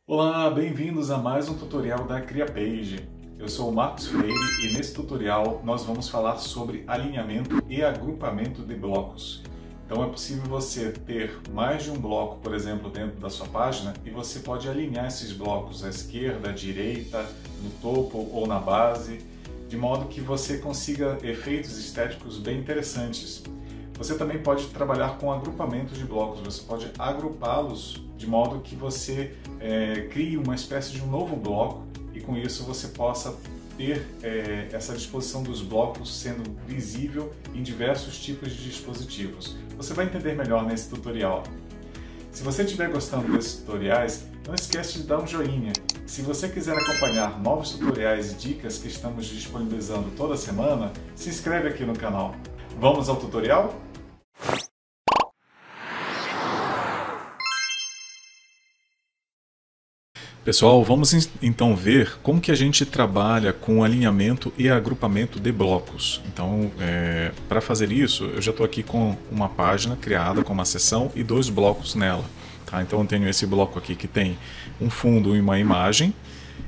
Olá, bem-vindos a mais um tutorial da CriaPage. Eu sou o Marcos Freire e nesse tutorial nós vamos falar sobre alinhamento e agrupamento de blocos. Então é possível você ter mais de um bloco, por exemplo, dentro da sua página e você pode alinhar esses blocos à esquerda, à direita, no topo ou na base, de modo que você consiga efeitos estéticos bem interessantes. Você também pode trabalhar com agrupamento de blocos, você pode agrupá-los de modo que você crie uma espécie de um novo bloco e com isso você possa ter essa disposição dos blocos sendo visível em diversos tipos de dispositivos. Você vai entender melhor nesse tutorial. Se você estiver gostando desses tutoriais, não esqueça de dar um joinha. Se você quiser acompanhar novos tutoriais e dicas que estamos disponibilizando toda semana, se inscreve aqui no canal. Vamos ao tutorial? Pessoal, vamos então ver como que a gente trabalha com alinhamento e agrupamento de blocos. Então, para fazer isso, eu já estou aqui com uma página criada com uma seção e dois blocos nela. Tá? Então, eu tenho esse bloco aqui que tem um fundo e uma imagem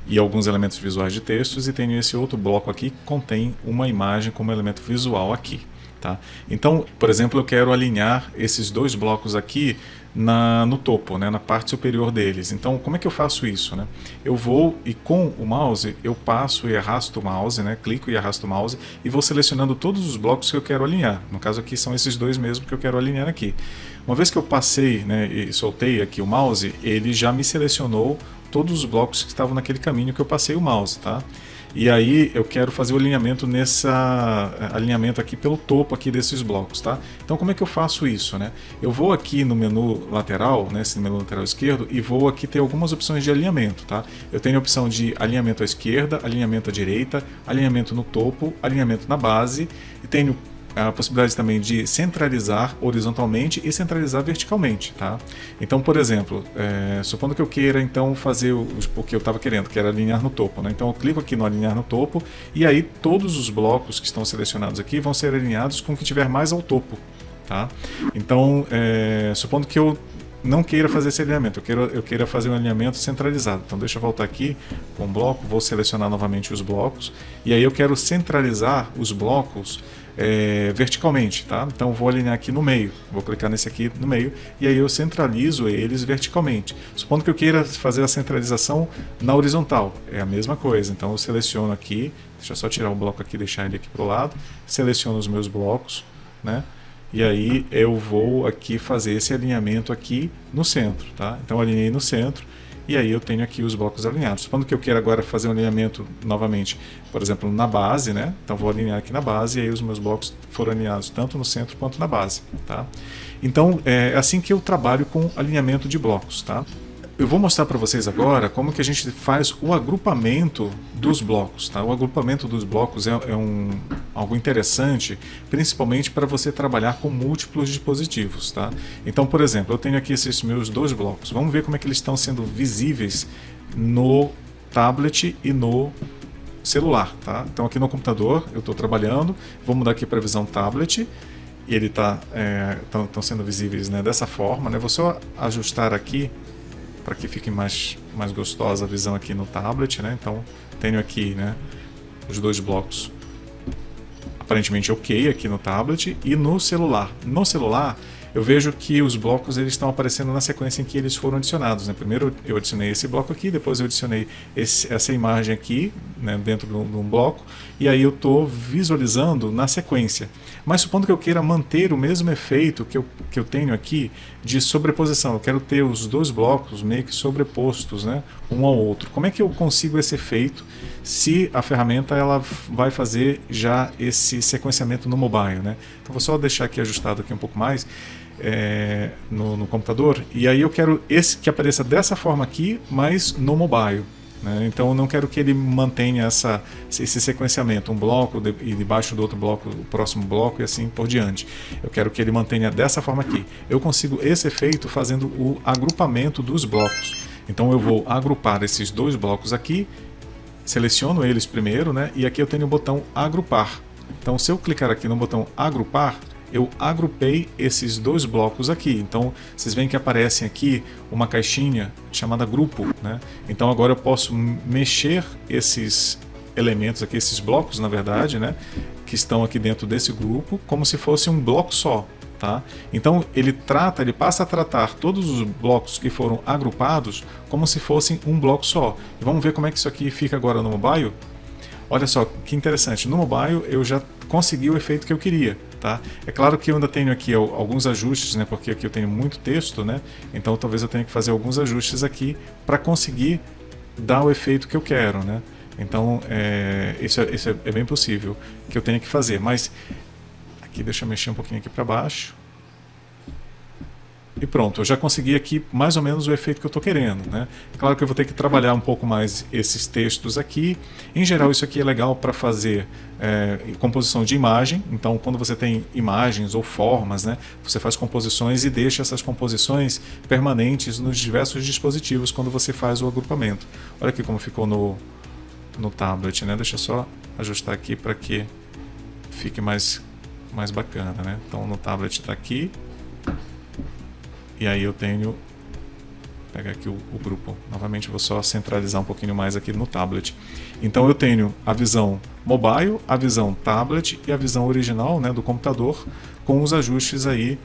e alguns elementos visuais de textos, e tenho esse outro bloco aqui que contém uma imagem como elemento visual aqui. Tá? Então, por exemplo, eu quero alinhar esses dois blocos aqui no topo, né, na parte superior deles. Então, como é que eu faço isso? Né? Eu vou e com o mouse, eu passo e arrasto o mouse, né, clico e arrasto o mouse e vou selecionando todos os blocos que eu quero alinhar. No caso aqui são esses dois mesmo que eu quero alinhar aqui. Uma vez que eu passei, né, e soltei aqui o mouse, ele já me selecionou todos os blocos que estavam naquele caminho que eu passei o mouse, tá? E aí eu quero fazer o alinhamento alinhamento aqui pelo topo aqui desses blocos, tá? Então como é que eu faço isso, né? Eu vou aqui no menu lateral, né, esse menu lateral esquerdo, e vou aqui ter algumas opções de alinhamento, tá? Eu tenho a opção de alinhamento à esquerda, alinhamento à direita, alinhamento no topo, alinhamento na base, e tenho a possibilidade também de centralizar horizontalmente e centralizar verticalmente, tá? Então, por exemplo, supondo que eu queira então fazer o que eu estava querendo, que era alinhar no topo, né? Então eu clico aqui no alinhar no topo e aí todos os blocos que estão selecionados aqui vão ser alinhados com o que tiver mais ao topo, tá? Então, supondo que eu não queira fazer esse alinhamento, eu queira fazer um alinhamento centralizado. Então deixa eu voltar aqui com o bloco, vou selecionar novamente os blocos e aí eu quero centralizar os blocos verticalmente, tá? Então vou alinhar aqui no meio, vou clicar nesse aqui no meio e aí eu centralizo eles verticalmente. Supondo que eu queira fazer a centralização na horizontal, é a mesma coisa. Então eu seleciono aqui, deixa eu só tirar o bloco aqui, deixar ele aqui para o lado, seleciono os meus blocos, né? E aí eu vou aqui fazer esse alinhamento aqui no centro, tá? Então eu alinhei no centro e aí eu tenho aqui os blocos alinhados. Supondo que eu queira agora fazer um alinhamento novamente, por exemplo, na base, né? Então vou alinhar aqui na base e aí os meus blocos foram alinhados tanto no centro quanto na base, tá? Então é assim que eu trabalho com alinhamento de blocos, tá? Eu vou mostrar para vocês agora como que a gente faz o agrupamento dos blocos, tá? O agrupamento dos blocos é algo interessante, principalmente para você trabalhar com múltiplos dispositivos, tá? Então, por exemplo, eu tenho aqui esses meus dois blocos. Vamos ver como é que eles estão sendo visíveis no tablet e no celular, tá? Então aqui no computador eu estou trabalhando, vou mudar aqui para a visão tablet e ele estão sendo visíveis, né, dessa forma, né? Vou só ajustar aqui para que fique mais gostosa a visão aqui no tablet, né? Então tenho aqui, né, os dois blocos aparentemente ok aqui no tablet e no celular. No celular eu vejo que os blocos eles estão aparecendo na sequência em que eles foram adicionados, né? Primeiro eu adicionei esse bloco aqui, depois eu adicionei essa imagem aqui, né, dentro de um bloco, e aí eu estou visualizando na sequência. Mas supondo que eu queira manter o mesmo efeito que eu tenho aqui de sobreposição, eu quero ter os dois blocos meio que sobrepostos, né, um ao outro. Como é que eu consigo esse efeito se a ferramenta ela vai fazer já esse sequenciamento no mobile, né? Então vou só deixar aqui ajustado aqui um pouco mais no computador, e aí eu quero que apareça dessa forma aqui, mas no mobile, né? Então eu não quero que ele mantenha esse sequenciamento, um bloco e debaixo do outro bloco o próximo bloco e assim por diante. Eu quero que ele mantenha dessa forma aqui. Eu consigo esse efeito fazendo o agrupamento dos blocos. Então eu vou agrupar esses dois blocos aqui, seleciono eles primeiro, né? E aqui eu tenho o botão agrupar. Então se eu clicar aqui no botão agrupar, eu agrupei esses dois blocos aqui. Então vocês veem que aparecem aqui uma caixinha chamada grupo, né? Então agora eu posso mexer esses elementos aqui, esses blocos na verdade, né, que estão aqui dentro desse grupo, como se fosse um bloco só. Tá? Então ele passa a tratar todos os blocos que foram agrupados como se fossem um bloco só. E vamos ver como é que isso aqui fica agora no mobile? Olha só que interessante, no mobile eu já consegui o efeito que eu queria. Tá? É claro que eu ainda tenho aqui alguns ajustes, né, porque aqui eu tenho muito texto, né, então talvez eu tenha que fazer alguns ajustes aqui para conseguir dar o efeito que eu quero. Né? Então isso é bem possível que eu tenha que fazer, mas aqui, deixa eu mexer um pouquinho aqui para baixo. E pronto, eu já consegui aqui mais ou menos o efeito que eu estou querendo. Né? Claro que eu vou ter que trabalhar um pouco mais esses textos aqui. Em geral, isso aqui é legal para fazer composição de imagem. Então, quando você tem imagens ou formas, né, você faz composições e deixa essas composições permanentes nos diversos dispositivos quando você faz o agrupamento. Olha aqui como ficou no tablet. Né? Deixa eu só ajustar aqui para que fique mais bacana, né? Então no tablet está aqui e aí eu tenho, pegar aqui o grupo, novamente vou só centralizar um pouquinho mais aqui no tablet. Então eu tenho a visão mobile, a visão tablet e a visão original, né, do computador, com os ajustes aí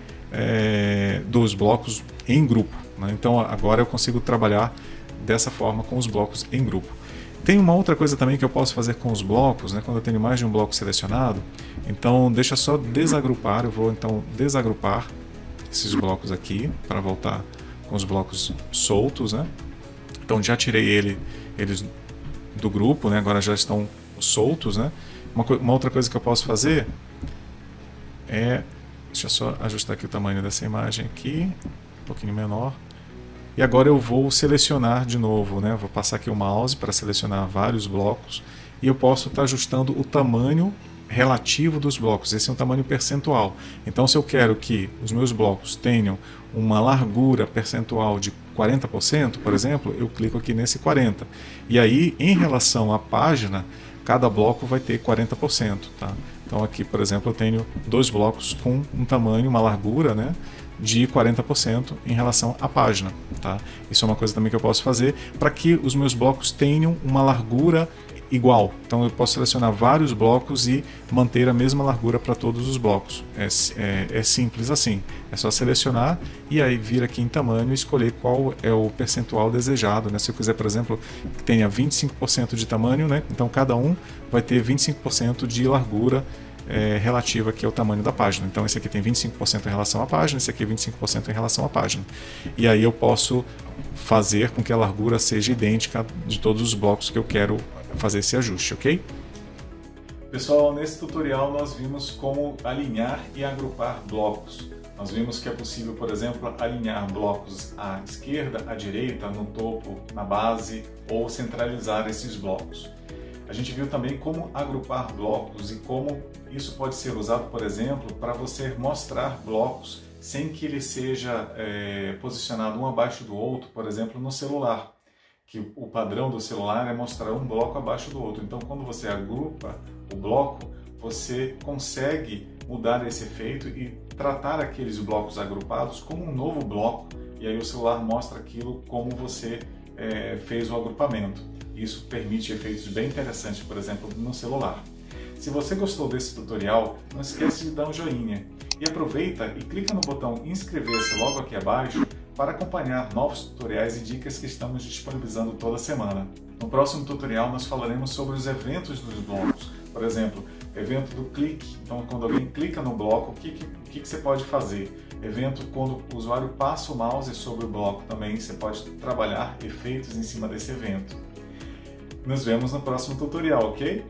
dos blocos em grupo. Né? Então agora eu consigo trabalhar dessa forma com os blocos em grupo. Tem uma outra coisa também que eu posso fazer com os blocos, né, quando eu tenho mais de um bloco selecionado. Então deixa só desagrupar, eu vou então desagrupar esses blocos aqui para voltar com os blocos soltos. Né? Então já tirei eles do grupo, né, agora já estão soltos. Né? Uma outra coisa que eu posso fazer deixa eu só ajustar aqui o tamanho dessa imagem aqui, um pouquinho menor. E agora eu vou selecionar de novo, né? Vou passar aqui o mouse para selecionar vários blocos e eu posso estar ajustando o tamanho relativo dos blocos. Esse é um tamanho percentual. Então, se eu quero que os meus blocos tenham uma largura percentual de 40%, por exemplo, eu clico aqui nesse 40%. E aí, em relação à página, cada bloco vai ter 40%. Tá? Então, aqui, por exemplo, eu tenho dois blocos com um tamanho, uma largura, né, de 40% em relação à página. Tá? Isso é uma coisa também que eu posso fazer para que os meus blocos tenham uma largura igual. Então eu posso selecionar vários blocos e manter a mesma largura para todos os blocos. É simples assim. É só selecionar e aí vir aqui em tamanho e escolher qual é o percentual desejado. Né? Se eu quiser, por exemplo, que tenha 25% de tamanho, né? Então cada um vai ter 25% de largura relativa aqui ao tamanho da página. Então esse aqui tem 25% em relação à página, esse aqui 25% em relação à página. E aí eu posso fazer com que a largura seja idêntica de todos os blocos que eu quero fazer esse ajuste, ok? Pessoal, nesse tutorial nós vimos como alinhar e agrupar blocos. Nós vimos que é possível, por exemplo, alinhar blocos à esquerda, à direita, no topo, na base ou centralizar esses blocos. A gente viu também como agrupar blocos e como isso pode ser usado, por exemplo, para você mostrar blocos sem que ele seja posicionado um abaixo do outro, por exemplo, no celular. Que o padrão do celular é mostrar um bloco abaixo do outro. Então, quando você agrupa o bloco, você consegue mudar esse efeito e tratar aqueles blocos agrupados como um novo bloco, e aí o celular mostra aquilo como você fez o agrupamento. Isso permite efeitos bem interessantes, por exemplo, no celular. Se você gostou desse tutorial, não esqueça de dar um joinha. E aproveita e clica no botão inscrever-se logo aqui abaixo para acompanhar novos tutoriais e dicas que estamos disponibilizando toda semana. No próximo tutorial nós falaremos sobre os eventos dos blocos. Por exemplo, evento do clique. Então, quando alguém clica no bloco, o que você pode fazer? Evento quando o usuário passa o mouse sobre o bloco também, você pode trabalhar efeitos em cima desse evento. Nos vemos no próximo tutorial, ok?